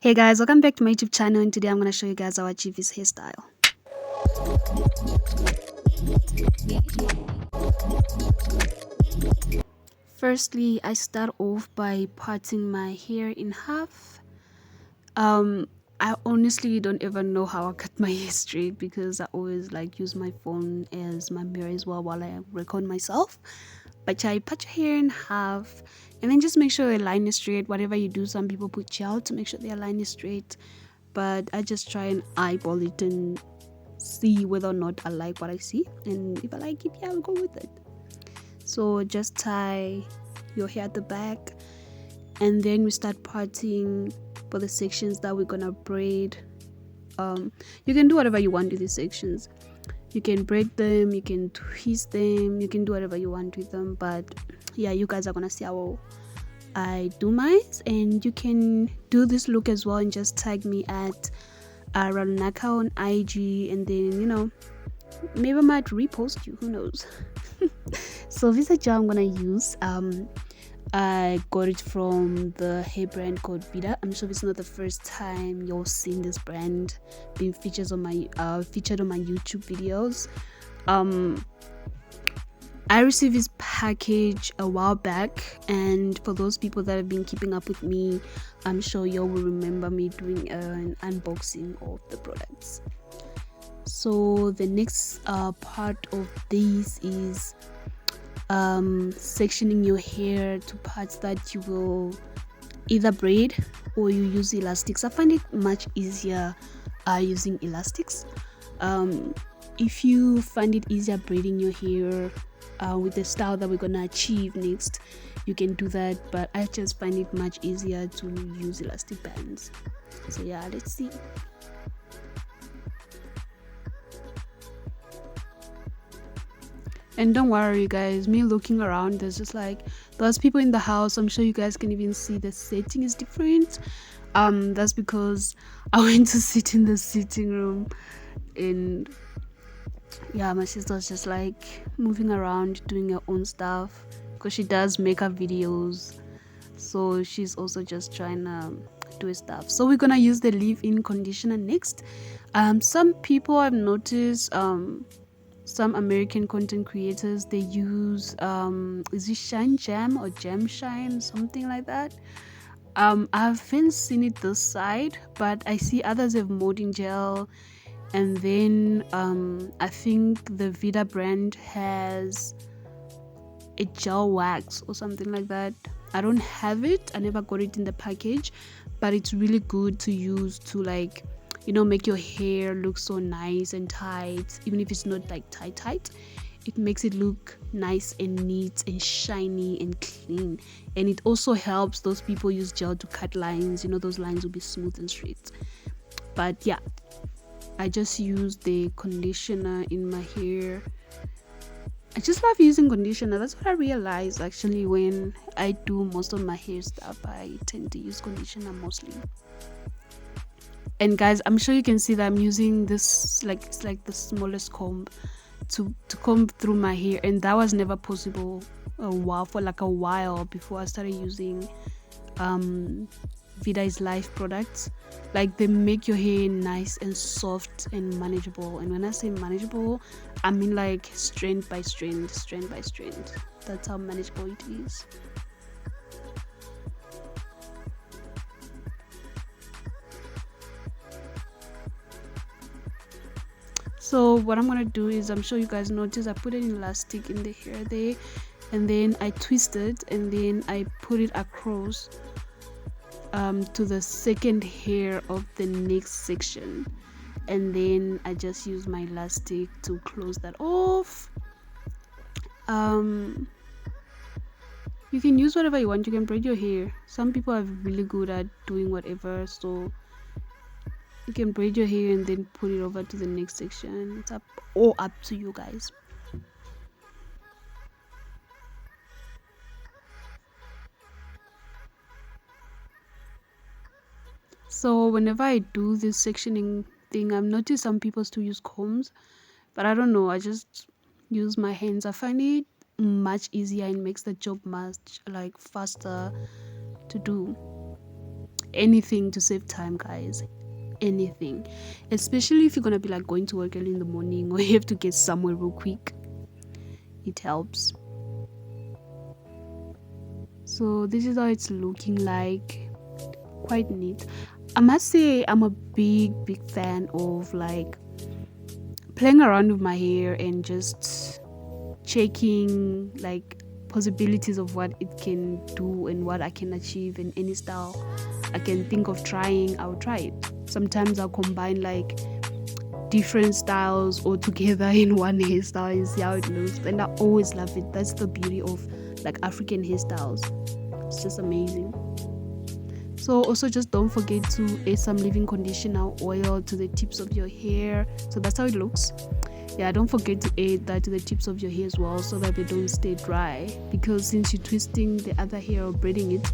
Hey guys, welcome back to my YouTube channel, and today I'm going to show you guys how I achieve this hairstyle. Firstly, I start off by parting my hair in half. Um, I honestly don't ever know how I cut my hair straight because I always use my phone as my mirror as well while I record myself. But yeah, you put your hair in half and then just make sure the line is straight. Whatever you do, some people put gel to make sure their line is straight, but I just try and eyeball it and see whether or not I like what I see, and if I like it, yeah, I'll go with it. So just tie your hair at the back, and then we start parting for the sections that we're gonna braid. You can do whatever you want with these sections. You can braid them, you can twist them, you can do whatever you want with them, but yeah, you guys are gonna see how I do mine. And you can do this look as well and just tag me at Ranaka on IG, and then maybe I might repost you, who knows. So this is a gel I'm gonna use. I got it from the hair brand called Vida. I'm sure it's not the first time you've seen this brand being featured on my YouTube videos. I received this package a while back, and for those people that have been keeping up with me, I'm sure you will remember me doing an unboxing of the products. So the next part of this is sectioning your hair to parts that you will either braid or you use elastics. I find it much easier using elastics. If you find it easier braiding your hair with the style that we're gonna achieve next, you can do that, but I just find it much easier to use elastic bands. So yeah, let's see. And don't worry, you guys, me looking around, there's just those people in the house. I'm sure you guys can even see the setting is different. That's because I went to sit in the sitting room, and yeah, my sister's just moving around doing her own stuff because she does makeup videos, so she's also just trying to do her stuff. So we're gonna use the leave-in conditioner next. Some people I've noticed, some American content creators, they use is it Shine Jam or Jam Shine, something like that. I haven't seen it this side, but I see others have molding gel, and then I think the Vida brand has a gel wax or something like that. I don't have it, I never got it in the package, but it's really good to use to make your hair look so nice and tight. Even if it's not tight, it makes it look nice and neat and shiny and clean. And it also helps those people use gel to cut lines, those lines will be smooth and straight. But yeah, I just use the conditioner in my hair. I just love using conditioner. That's what I realized actually. When I do most of my hair stuff, I tend to use conditioner mostly. And guys, I'm sure you can see that I'm using this it's like the smallest comb to comb through my hair, and that was never possible for a while before I started using Vida's Life products. They make your hair nice and soft and manageable. And when I say manageable, I mean strand by strand. That's how manageable it is. So what I'm gonna do is, I'm sure you guys notice, I put an elastic in the hair there, and then I twist it, and then I put it across to the second hair of the next section, and then I just use my elastic to close that off. You can use whatever you want. You can braid your hair. Some people are really good at doing whatever, so you can braid your hair and then put it over to the next section. It's all up to you guys. So whenever I do this sectioning thing, I've noticed some people still use combs, but I don't know, I just use my hands. I find it much easier and makes the job much faster to do. anything to save time, guys. Anything, especially if you're gonna be like going to work early in the morning or you have to get somewhere real quick, it helps. So this is how it's looking like. Quite neat. I must say I'm a big fan of like playing around with my hair and just checking like possibilities of what it can do and what I can achieve in any style I can think of trying. I'll try it. Sometimes I'll combine like different styles all together in one hairstyle and see how it looks, and I always love it. That's the beauty of like African hairstyles. It's just amazing. So also just don't forget to add some leave-in conditioner oil to the tips of your hair. So that's how it looks. Yeah, don't forget to add that to the tips of your hair as well, so that they don't stay dry, because since you're twisting the other hair or braiding it,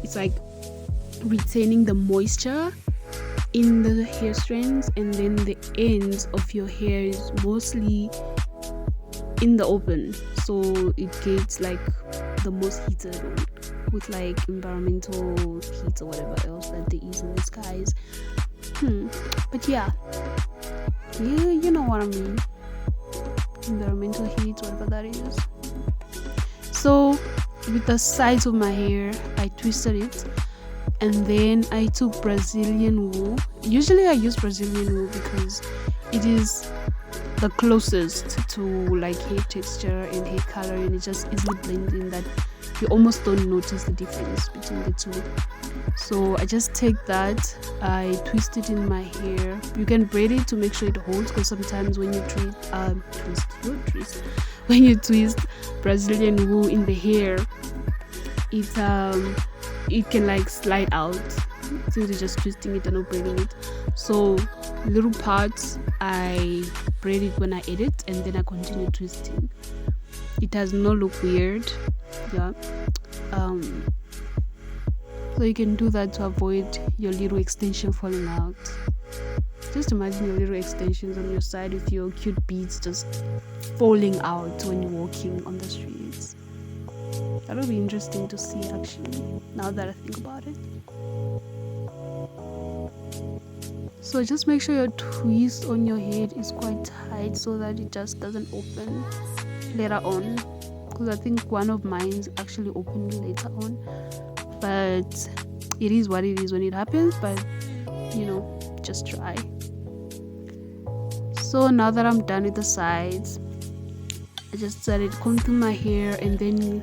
it's like retaining the moisture in the hair strands, and then the ends of your hair is mostly in the open, so it gets like the most heated with like environmental heat or whatever else that there is in the skies. But yeah, you know what I mean, environmental heat, whatever that is. So with the sides of my hair, I twisted it, and then I took Brazilian wool. Usually I use Brazilian wool because it is the closest to like hair texture and hair color, and it just easily blends in that you almost don't notice the difference between the two. So I just take that, I twist it in my hair. You can braid it to make sure it holds, because sometimes when you when you twist Brazilian wool in the hair, it can like slide out since you're just twisting it and not braiding it. So little parts I braid it when I edit, and then I continue twisting. It does not look weird. Yeah. So you can do that to avoid your little extension falling out. Just imagine your little extensions on your side with your cute beads just falling out when you're walking on the streets. That'll be interesting to see, actually, now that I think about it. So just make sure your twist on your head is quite tight so that it just doesn't open later on, because I think one of mine's actually opened later on, but it is what it is when it happens. But just try. So now that I'm done with the sides, I just started combing my hair and then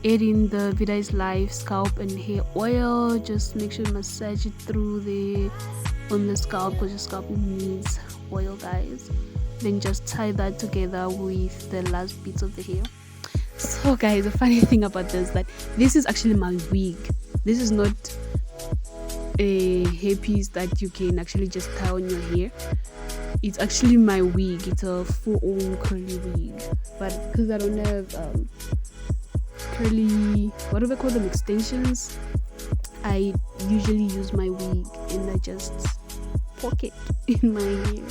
add in the Vida is Life scalp and hair oil. Just make sure you massage it through on the scalp, because your scalp needs oil, guys. Then just tie that together with the last bits of the hair. So guys, the funny thing about this is that this is actually my wig. This is not a hairpiece that you can actually just tie on your hair. It's actually my wig. It's a full-on curly wig, but because I don't have curly, what do they call them, extensions, I usually use my wig and I just poke it in my hair,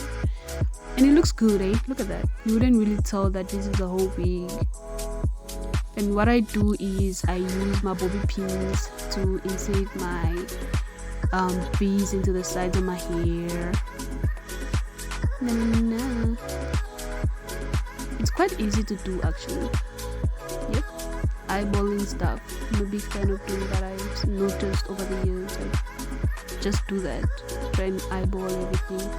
and it looks good, eh? Look at that. You wouldn't really tell that this is a whole wig. And what I do is I use my bobby pins to insert my beads into the sides of my hair. It's quite easy to do, actually. Yep. Eyeballing stuff, I'm a big fan of doing that. I've noticed over the years, I just do that, try and eyeball everything.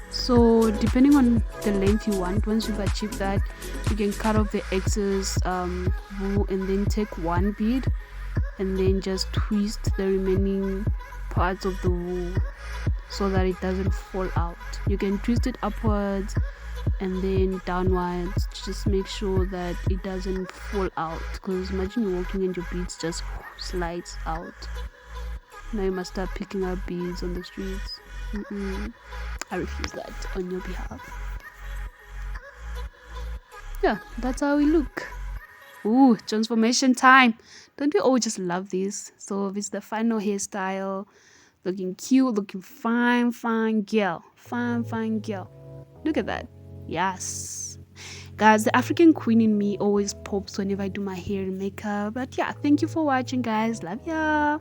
So depending on the length you want, once you've achieved that, you can cut off the excess wool and then take one bead and then just twist the remaining parts of the wool so that it doesn't fall out. You can twist it upwards and then downwards, just make sure that it doesn't fall out, because imagine you're walking and your beads just slides out. Now you must start picking up beads on the streets. I refuse that on your behalf. Yeah, that's how we look. Ooh, transformation time. Don't we all just love this? So this is the final hairstyle. Looking cute, looking fine girl. Fine girl. Look at that. Yes. Guys, the African queen in me always pops whenever I do my hair and makeup. But yeah, thank you for watching, guys. Love ya.